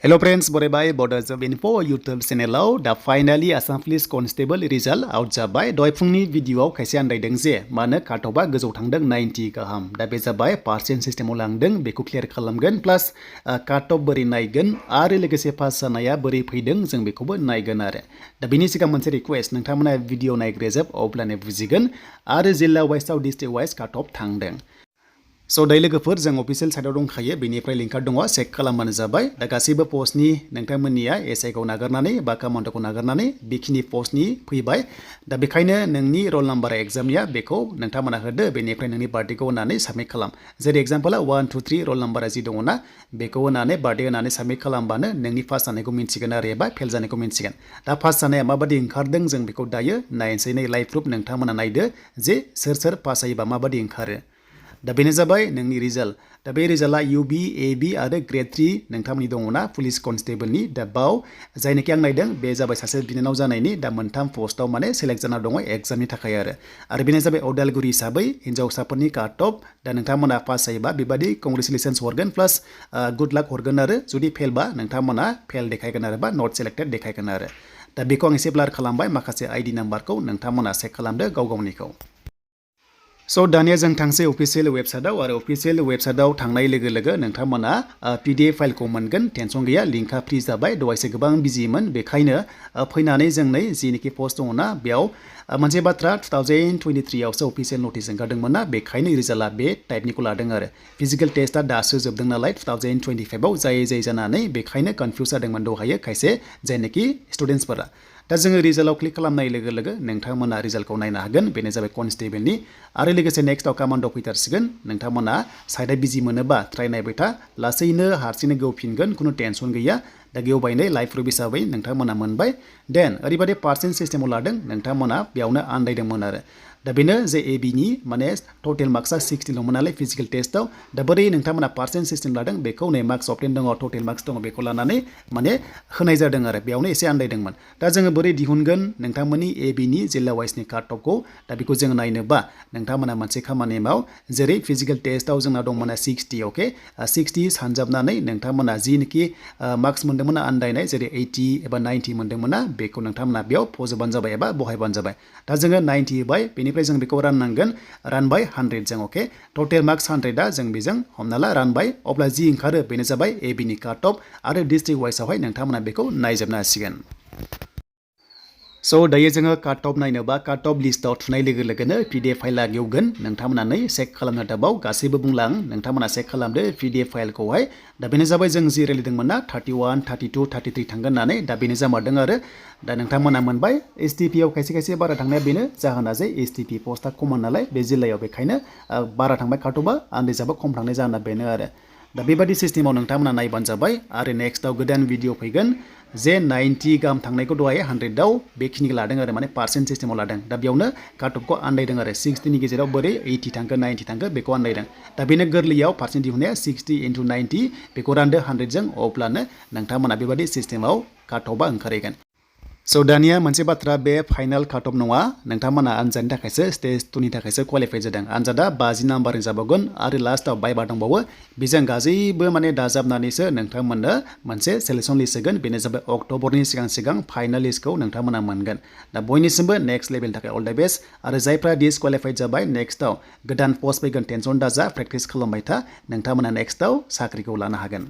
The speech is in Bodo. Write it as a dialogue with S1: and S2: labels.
S1: Hello friends, borebai Bodo job info YouTube channel da finally Assam Police Constable result out जाबाय दहाय फुंनि भिडिअआव खायसे आन्दायदों जे मानो काटअफआ गोजौ थांदों 90 गाहाम दा बे जाबाय पार्सेन्ट सिस्टेमाव लांदों बेखौ क्लियार खालामगोन प्लास काटअफ बोरै नायगोन आरो लोगोसे पास जानाया बोरै फैदों जों बेखौबो नायगोन आरो दा बेनि सिगां मोनसे रिक्वेस्ट नोंथांमोना भिडिअ नायग्रोजोब अब्लानो बुजिगोन आरो जिल्ला वाइसआव डिस्ट्रिक्ट वाइस काटअफ थांदों So दायो लोगोफोर जों अफिसियेल साइटआव दंखायो बेनिफ्राय लिंकआ दङ चेक खालामबानो जाबाय दा गासैबो पोस्टनि नोंथांमोननिया एसआइखौ नागारनानै बा कामान्डखौ नागारनानै बेखिनि पोस्टनि फैबाय दा बेखायनो नोंनि रल नाम्बार एग्जामनिया बेखौ नोंथांमोना होदो बेनिफ्राय नोंनि बार्थडेखौ होनानै साबमिट खालाम जेरै एग्जाम्पला 1 2 3 रल नाम्बारा जि दङना बेखौ होनानै बार्थडे होनानै साबमिट खालामबानो नोंनि पास जानायखौ मिन्थिगोन आरो एबा फेल जानायखौ मिन्थिगोन दा पास जानाया माबादि ओंखारदों जों बेखौ दायो नायनोसै नै लाइभ प्रुफ नोंथांमोना नायदो जे सोर पास जायोबा माबादि ओंखारो दा बेनो जाबाय नोंनि रिजाल्ट दा बे रिजाल्टआ UB AB आरो ग्रेड 3 नोंथांमोननि दङना पुलिस कनस्टेबलनि दा बाव जायनोखि आं नायदों बे जाबाय सासे बिनानाव जानायनि दा मोनथाम पोस्टआव माने सेलेक्ट जाना दङ एग्जामनि थाखाय आरो बेनो जाबाय उदालगुरि हिसाबै हिन्जावसाफोरनि काटअफ दा नोंथांमोना पास जायोबा बेबादि कंग्रेचुलेसन्स हरगोन प्लास गुड लाक हरगोन आरो जुदि फेलबा नोंथांमोना फेल देखायगोन आरो बा नट सेलेक्टेड देखायगोन आरो दा बेखौ आं एसे ब्लार खालामबाय माखासे आइडि नाम्बारखौ नोंथांमोना चेक खालामदो गाव गावनिखौ So दानिया जों थांसै अफिसियेल वेबसाइटआव आरो अफिसियेल वेबसाइटआव थांनाय लोगो लोगो नोंथांमोना PDF फाइलखौ मोनगोन टेनसन गैया लिंकआ फ्रि जाबाय दहायसो गोबां बिजिमोन बेखायनो फैनानै जों नै जिनिखि पोस्ट दङना बेयाव मोनसे बाथ्रा 2023 आवसो अफिसियेल नटिस ओंखारदोंमोन ना बेखायनो रिजाल्टआ बे टाइपनिखौ लादों आरो फिजिकेल टेस्टआ दासो जोबदों नालाय 2025 आव जायै जानानै बेखायनो कनफ्यूज जादोंमोन दहायो खायसे जायनोखि स्टुडेन्ट्सफोरा दा जोङो रिजाल्टआव क्लिक खालामनाय लोगो लोगो नोंथांमोना रिजाल्टखौ नायनो हागोन बेनो जाबाय कनस्टेबलनि आरो लोगोसे नेक्स्टआव कामान्ड फैथारसिगोन नोंथांमोना साइडआ बिजि मोनोबा ट्राइ नायबाय था लासैनो हारसिंनो गेवफिनगोन खुनु टेनसन गैया दा गेवबायनै लाइभ प्रुफ हिसाबै नोंथांमोना मोनबाय देन ओरैबायदि पार्सेन्ट सिस्टेमाव लादों नोंथांमोना बेयावनो आन्दायदोंमोन आरो दा बेनो जे ABनि माने टटेल मार्क्सआ 60 दंमोन नालाय फिजिकेल टेस्टआव दा बोरै नोंथांमोना पार्सेन्ट सिस्टेम लादों बेखौ नै मार्क्स अफ 10 दङ टटेल मार्क्स दङ बेखौ लानानै माने होनाय जादों आरो बेयावनो एसे आन्दायदोंमोन दा जोङो बोरै दिहुनगोन नोंथांमोननि ABनि जिल्ला वाइसनि काटअफखौ दा बेखौ जों नायनोबा नोंथांमोना मोनसे खामानि माव जेरै फिजिकेल टेस्टआव जोंना दंमोन 60 अके 60 सानजाबनानै नोंथांमोना जिनोखि मार्क्स मोन्दोंमोन आन्दायनाय जेरै 80 एबा 90 मोन्दोंमोन बेखौ नोंथांमोना बेयाव फजोबानो जाबाय एबा बहायबानो जाबाय दा जोङो 90 होबाय बेनिफ्राय जों बेखौ राननांगोन रान बाय 100 जों अके टटेल मार्क्स 100 आ जों बेजों हमना ला रान बाय अब्ला जि ओंखारो बेनो जाबाय ABनि काटअफ आरो डिस्ट्रिक्ट वाइसआवहाय नोंथांमोना बेखौ नायजोबनो हासिगोन So दायो जोङो काटअफ नायनोबा काटअफ लिस्टआव थुनाय लोगो लोगोनो PDF फाइलआ गेवगोन नोंथांमोना नै चेक खालामनो दाबाव गासैबो बुंलां नोंथांमोना चेक खालामदो PDF फाइलखौहाय दा बेनो जाबाय जों जि रायलायदोंमोन ना 31 32 33 थांगोन होननानै दा बेनो जामारदों आरो दा नोंथांमोना मोनबाय STP आव खायसे बारा थांनाया बेनो जाहोना जे STP पस्टआ खममोन नालाय बे जिल्लायाव बेखायनो बारा थांबाय काटअफआ आन्दायजाबा खम थांनाय जाहोना बेनो आरो दा बेबादि सिस्टेमाव नोंथांमोना नायबानो जाबाय आरो नेक्स्टआव गोदान भिडिअ फैगोन जे 90 गाहाम थांनायखौ दहाय 100आव बेखिनिखौ लादों आरो माने पार्सेन्ट सिस्टेमाव लादों दा बेयावनो काटअफखौ आन्दायदों आरो 60 नि गेजेराव बोरै 80 थांखो 90 थांखो बेखौ आन्दायदों दा बेनो गोरलैयाव पार्सेन्ट दिहुननाया 60 * 90 बेखौ रानदो 100 जों अब्लानो नोंथांमोना बेबादि सिस्टेमाव काटअफआ ओंखारहैगोन So दानिया मोनसे बाथ्रा बे फाइनाल काटअफ नङा नोंथांमोना आनजादनि थाखायसो स्टेज 2 नि थाखायसो क्वालिफाइ जादों आनजादा 50 नाम्बारनि जाबावगोन आरो लास्टआव बाइबा दंबावो बेजों गासैबो माने दाजाबनानैसो नोंथांमोननो मोनसे सेलेक्सन लिस्ट होगोन बेनो जाबाय अक्ट'बरनि सिगां फाइनाल लिस्टखौ नोंथांमोना मोनगोन दा बयनिसिमबो नेक्स्ट लेभेलनि थाखाय अल द बेस्ट आरो जायफ्रा डिसक्वालिफाइड जाबाय नेक्स्टआव गोदान पस्ट फैगोन टेनसन दाजा प्रेक्टिस खालामबाय था नोंथांमोना नेक्स्टआव साख्रिखौ लानो हागोन